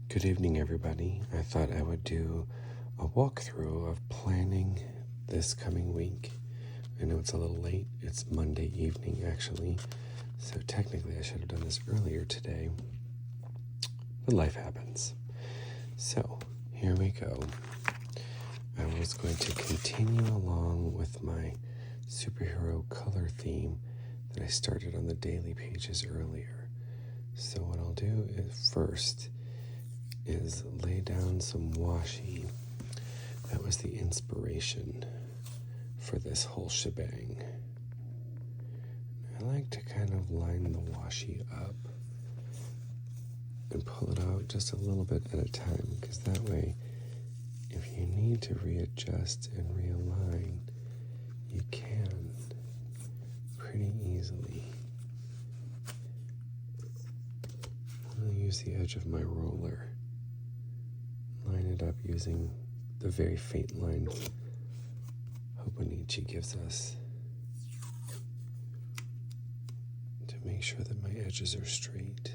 Good evening, everybody. I thought I would do a walkthrough of planning this coming week. I know it's a little late. It's Monday evening, actually. So technically I should have done this earlier today. But life happens. So here we go. I was going to continue along with my superhero color theme that I started on the daily pages earlier. So what I'll do is first lay down some washi. That was the inspiration for this whole shebang. I like to kind of line the washi up and pull it out just a little bit at a time, because that way, if you need to readjust and realign, you can pretty easily. I'll use the edge of my roller, line it up using the very faint line Hobonichi gives us to make sure that my edges are straight.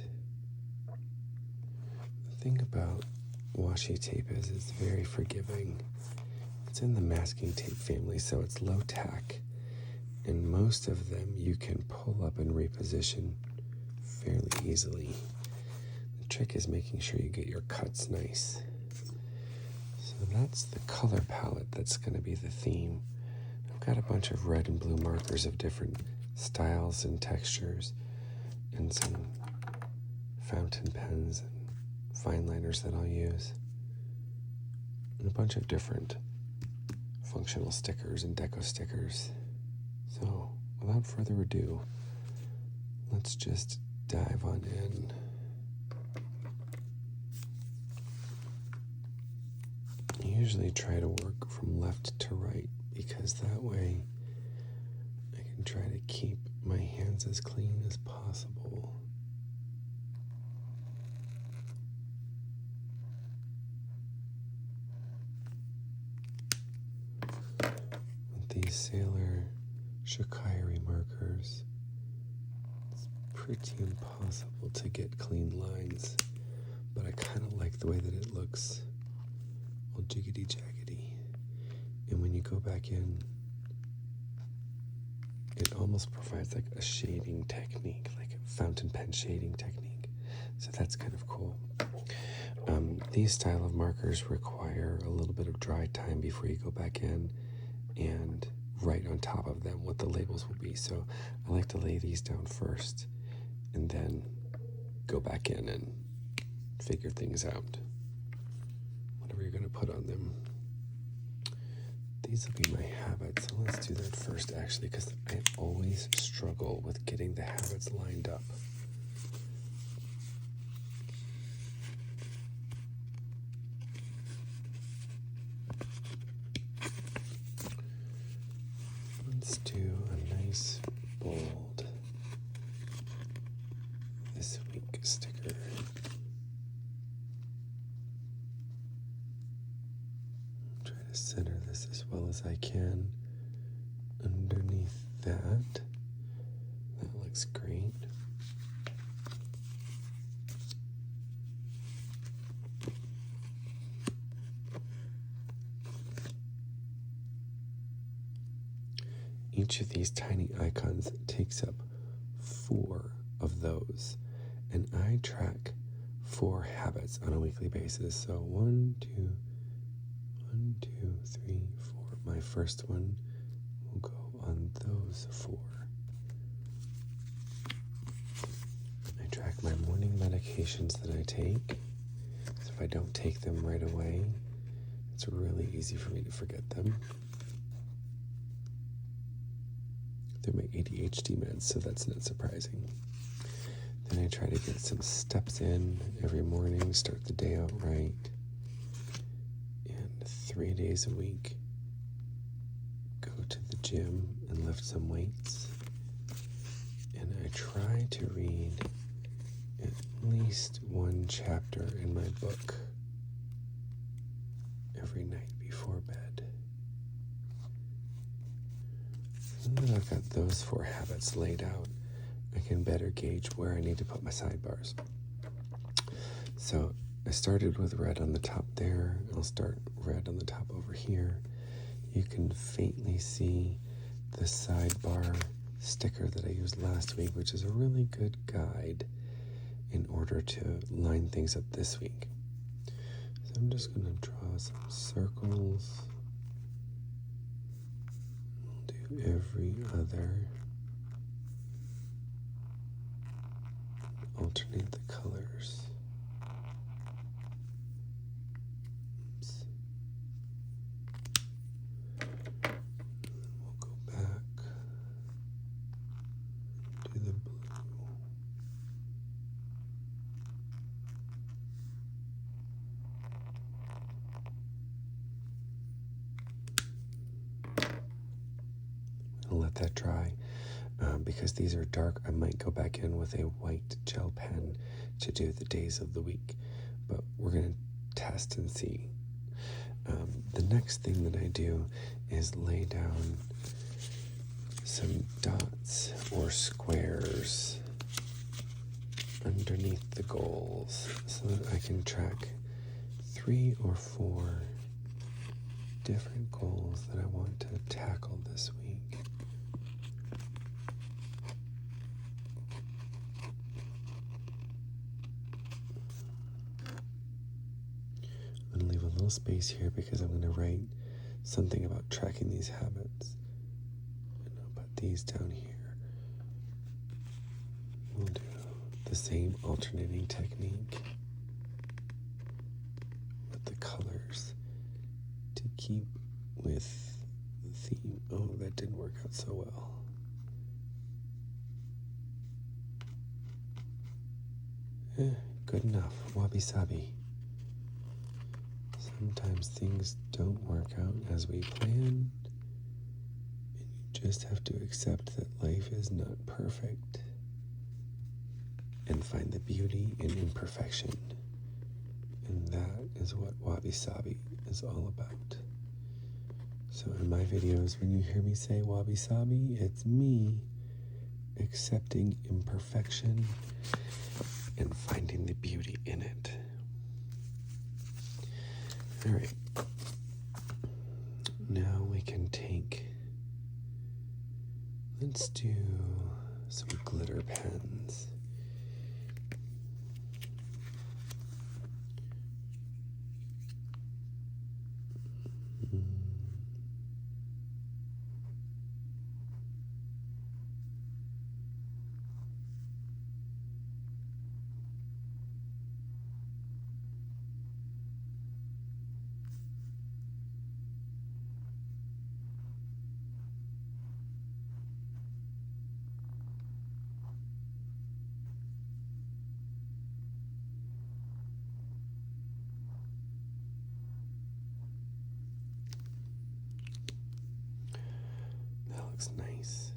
The thing about washi tape is it's very forgiving. It's in the masking tape family, so it's low tack, and most of them you can pull up and reposition fairly easily. The trick is making sure you get your cuts nice. So that's the color palette that's going to be the theme. I've got a bunch of red and blue markers of different styles and textures, and some fountain pens and fine liners that I'll use, and a bunch of different functional stickers and deco stickers. So without further ado, let's just dive on in. I usually try to work from left to right, because that way I can try to keep my hands as clean as possible. With these Sailor Shikari markers, it's pretty impossible to get clean lines, but I kind of like the way that it looks all jiggity jaggedy. And when you go back in, it almost provides like a shading technique, like a fountain pen shading technique. So that's kind of cool. These style of markers require a little bit of dry time before you go back in and write on top of them what the labels will be. So I like to lay these down first and then go back in and figure things out, whatever you're going to put on them. These will be my habits, so let's do that first, actually, because I always struggle with getting the habits lined up. Let's do a nice, bold this week sticker. Try to center this as well as I can underneath that. That looks great. Each of these tiny icons takes up 4 of those, and I track 4 habits on a weekly basis. So 1, 2, 3, 4. My first one will go on those 4. I track my morning medications that I take. So if I don't take them right away, it's really easy for me to forget them. They're my ADHD meds, so that's not surprising. Then I try to get some steps in every morning, start the day out right. And 3 days a week, go to the gym and lift some weights. And I try to read at least 1 chapter in my book every night before bed. Now that I've got those 4 habits laid out, I can better gauge where I need to put my sidebars. So I started with red on the top there. I'll start red on the top over here. You can faintly see the sidebar sticker that I used last week, which is a really good guide in order to line things up this week. So I'm just going to draw some circles. We'll do every other. Alternate the colors. Oops. We'll go back. Do the blue. I'll let that dry. Because these are dark, I might go back in with a white gel pen to do the days of the week. But we're going to test and see. The next thing that I do is lay down some dots or squares underneath the goals so that I can track 3 or 4 different goals that I want to tackle this week. I'm going to leave a little space here because I'm going to write something about tracking these habits. And I'll put these down here. We'll do the same alternating technique with the colors to keep with the theme. Oh, that didn't work out so well. Good enough. Wabi-sabi. Sometimes things don't work out as we planned, and you just have to accept that life is not perfect and find the beauty in imperfection. And that is what wabi-sabi is all about. So in my videos, when you hear me say wabi-sabi, it's me accepting imperfection and finding the beauty in it. All right, now we can let's do some glitter pens. Nice.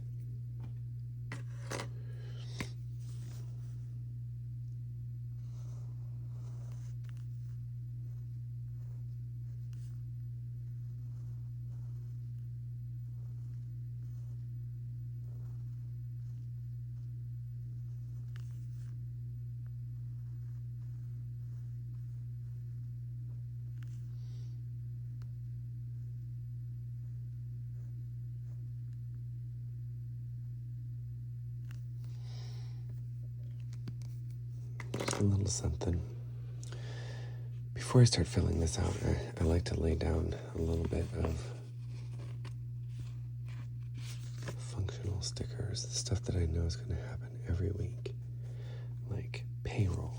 A little something. Before I start filling this out, I like to lay down a little bit of functional stickers, the stuff that I know is going to happen every week, like payroll,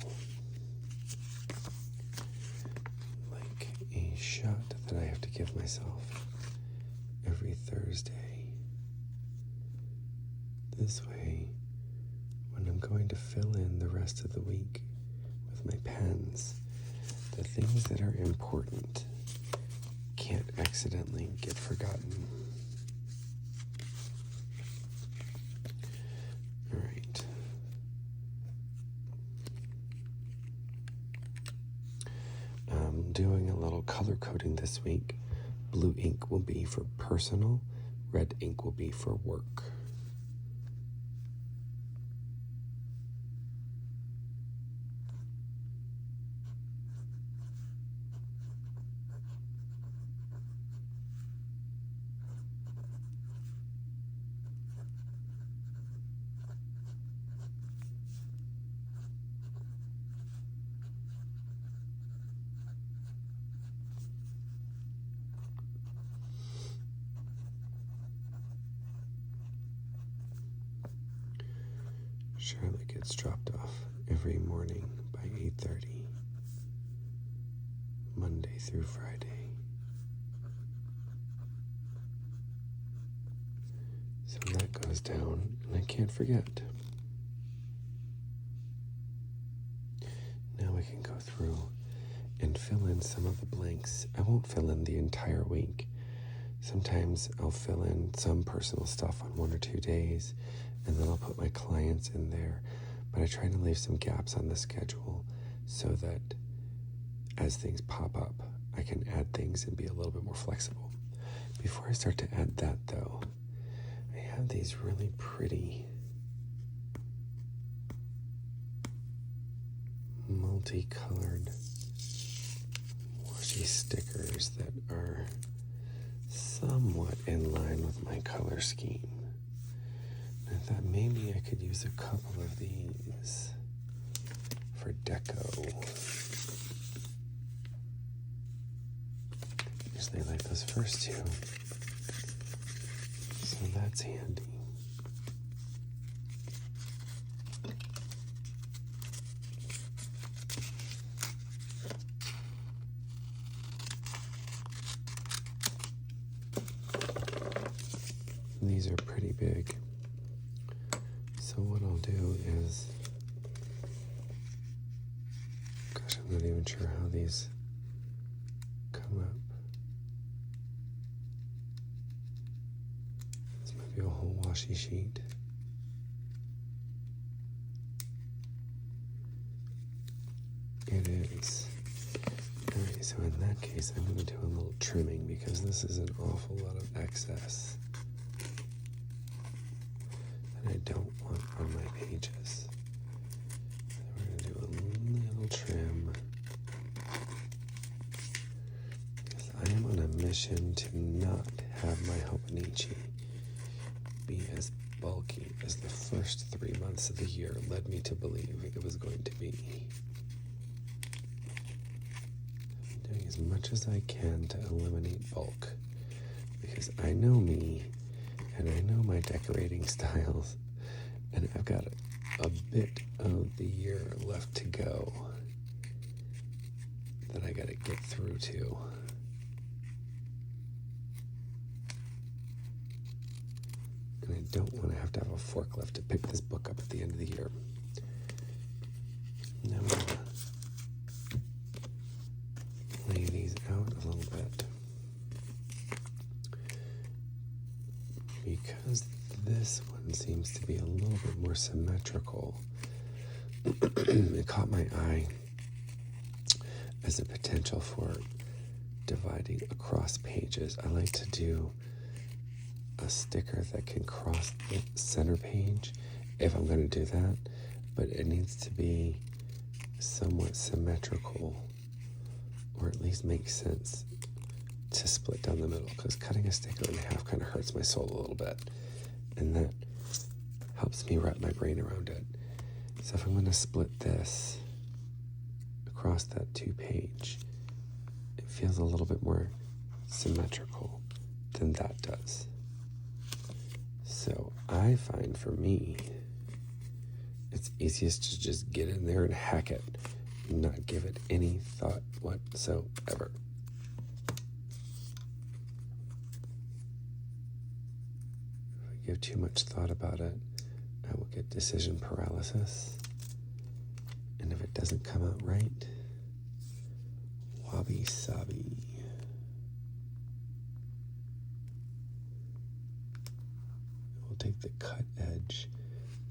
like a shot that I have to give myself every Thursday. This way, when I'm going to fill in the rest of the week with my pens, the things that are important can't accidentally get forgotten. All right. I'm doing a little color coding this week. Blue ink will be for personal, red ink will be for work. Charlotte gets dropped off every morning by 8:30, Monday through Friday. So that goes down, and I can't forget. Now we can go through and fill in some of the blanks. I won't fill in the entire week. Sometimes I'll fill in some personal stuff on 1 or 2 days, and then I'll put my clients in there. But I try to leave some gaps on the schedule so that as things pop up, I can add things and be a little bit more flexible. Before I start to add that, though, I have these really pretty multicolored washi stickers that are somewhat in line with my color scheme. And I thought maybe I could use a couple of these for deco. Usually I like those first two, so that's handy. These are pretty big, so what I'll do is, gosh, I'm not even sure how these come up. This might be a whole washi sheet. It is. Alright, so in that case, I'm going to do a little trimming because this is an awful lot of excess that I don't want on my pages. So we're going to do a little trim because I am on a mission to not have my Hobonichi be as bulky as the first 3 months of the year led me to believe it was going to be. Doing as much as I can to eliminate bulk because I know me and I know my decorating styles, and I've got a bit of the year left to go that I gotta get through to. And I don't want to have a forklift to pick this book up at the end of the year. Now I'm gonna lay these out a little bit. Because this one seems to be a little bit more symmetrical, it caught my eye as a potential for dividing across pages. I like to do a sticker that can cross the center page if I'm going to do that, but it needs to be somewhat symmetrical, or at least make sense to split down the middle, because cutting a sticker in half kind of hurts my soul a little bit, and that helps me wrap my brain around it. So if I'm going to split this across that 2-page, it feels a little bit more symmetrical than that does. So I find for me, it's easiest to just get in there and hack it, and not give it any thought whatsoever. Give too much thought about it, I will get decision paralysis. And if it doesn't come out right, wabi sabi. We'll take the cut edge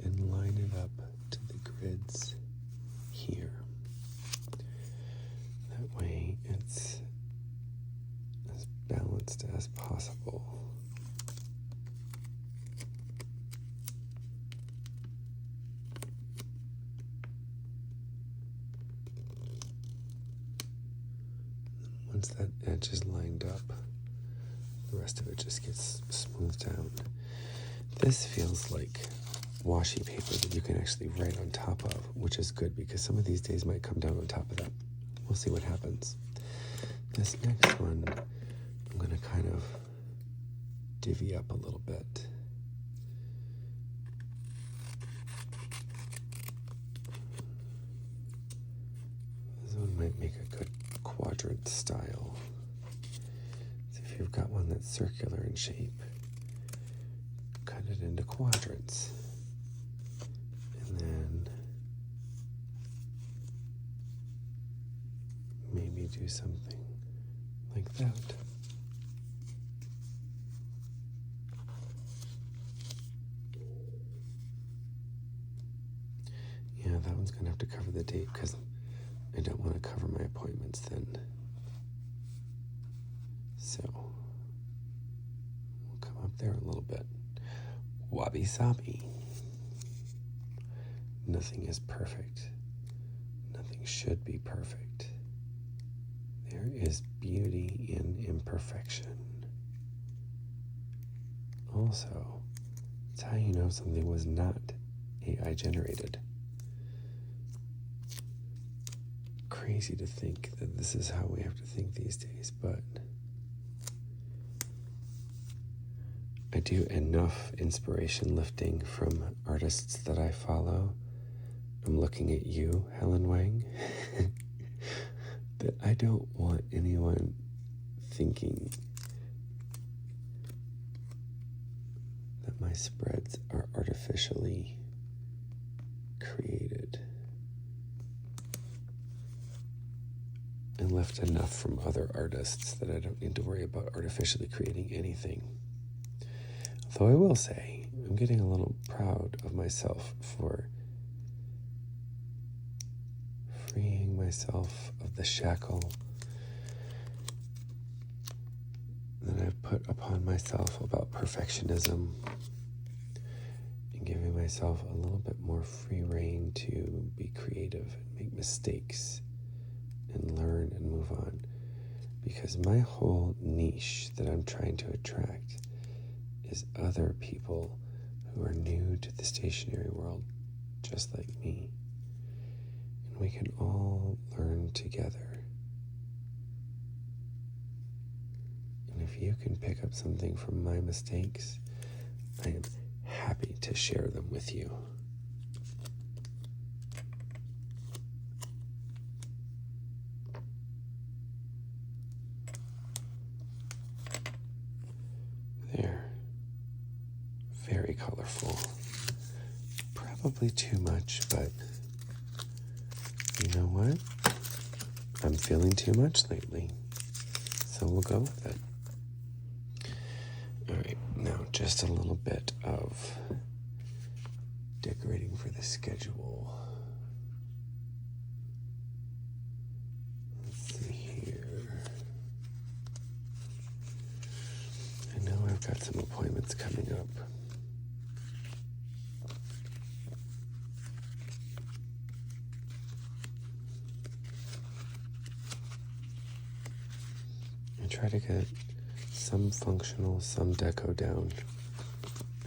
and line it up to the grids here. That way it's as balanced as possible. Once that edge is lined up, the rest of it just gets smoothed out. This feels like washi paper that you can actually write on top of, which is good because some of these days might come down on top of that. We'll see what happens. This next one, I'm going to kind of divvy up a little bit. might make a good quadrant style. So if you've got one that's circular in shape, cut it into quadrants. And then maybe do something like that. Yeah, that one's going to have to cover the date because I don't want to cover my appointments then. So we'll come up there a little bit. Wabi sabi. Nothing is perfect. Nothing should be perfect. There is beauty in imperfection. Also, it's how you know something was not AI generated. Crazy to think that this is how we have to think these days, but I do enough inspiration lifting from artists that I follow. I'm looking at you, Helen Wang, that I don't want anyone thinking that my spreads are artificially created. And left enough from other artists that I don't need to worry about artificially creating anything. Though I will say, I'm getting a little proud of myself for freeing myself of the shackle that I've put upon myself about perfectionism and giving myself a little bit more free rein to be creative and make mistakes and learn and move on, because my whole niche that I'm trying to attract is other people who are new to the stationery world just like me, and we can all learn together. And if you can pick up something from my mistakes, I am happy to share them with you. There. Very colorful. Probably too much, but you know what? I'm feeling too much lately, so we'll go with it. All right, now just a little bit of decorating for the schedule. Let's see here. I know I've got some appointments coming up. I try to get some functional, some deco down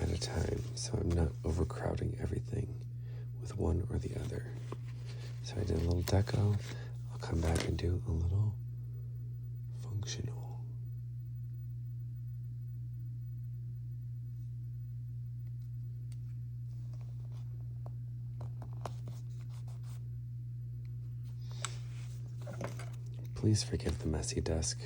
at a time, so I'm not overcrowding everything with one or the other. So I did a little deco. I'll come back and do a little functional. Please forgive the messy desk.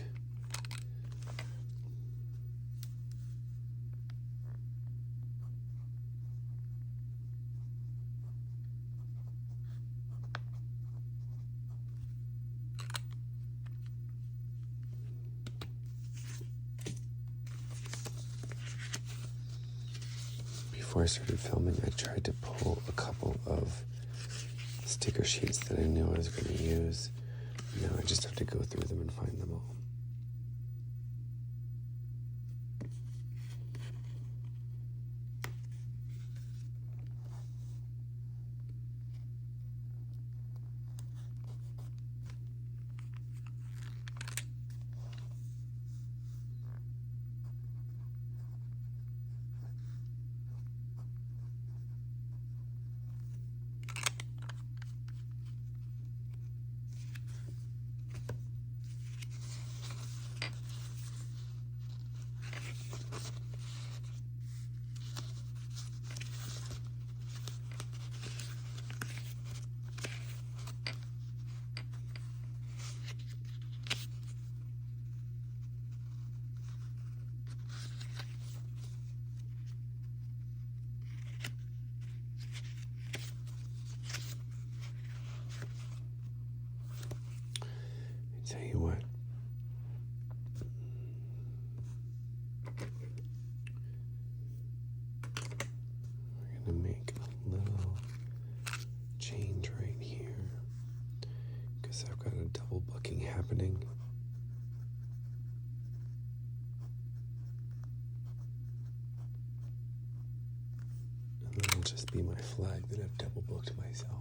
Before I started filming, I tried to pull a couple of sticker sheets that I knew I was going to use. Now I just have to go through them and find them all. tell you what. We're going to make a little change right here because I've got a double booking happening. And that'll just be my flag that I've double booked myself.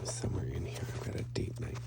Somewhere in here I've got a date night.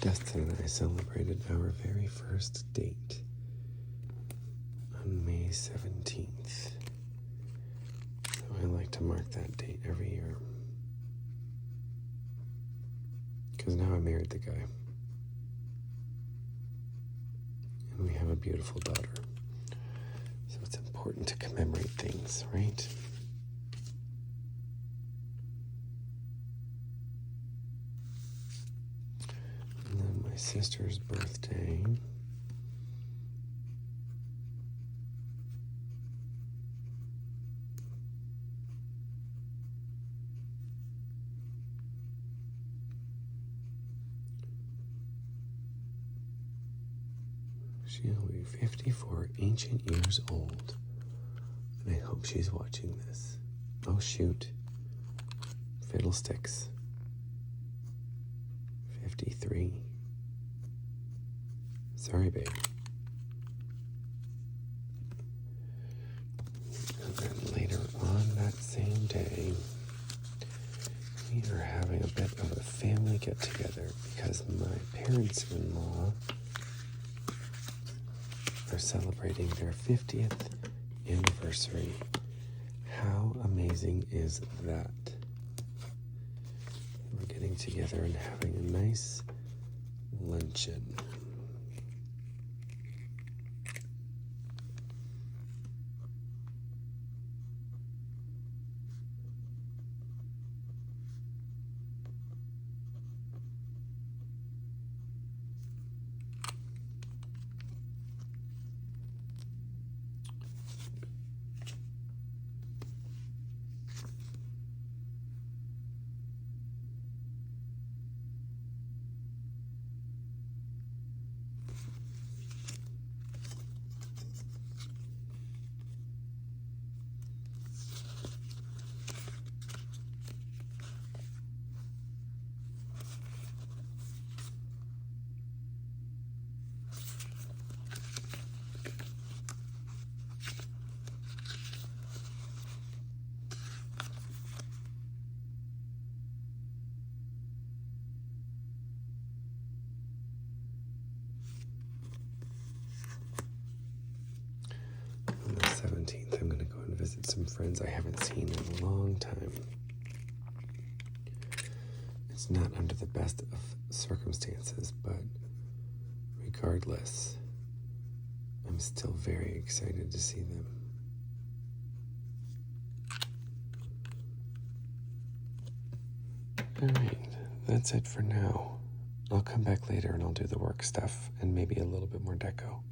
Dustin and I celebrated our very first date on May 17th. So I like to mark that date every year. Because now I married the guy. And we have a beautiful daughter. So it's important to commemorate things, right? My sister's birthday. She'll be 54 ancient years old. And I hope she's watching this. Oh, shoot. Fiddlesticks. 53. Sorry, babe. And then later on that same day, we are having a bit of a family get-together because my parents-in-law are celebrating their 50th anniversary. How amazing is that? We're getting together and having a nice luncheon. some friends I haven't seen in a long time. It's not under the best of circumstances, but regardless, I'm still very excited to see them. Alright, that's it for now. I'll come back later and I'll do the work stuff and maybe a little bit more deco.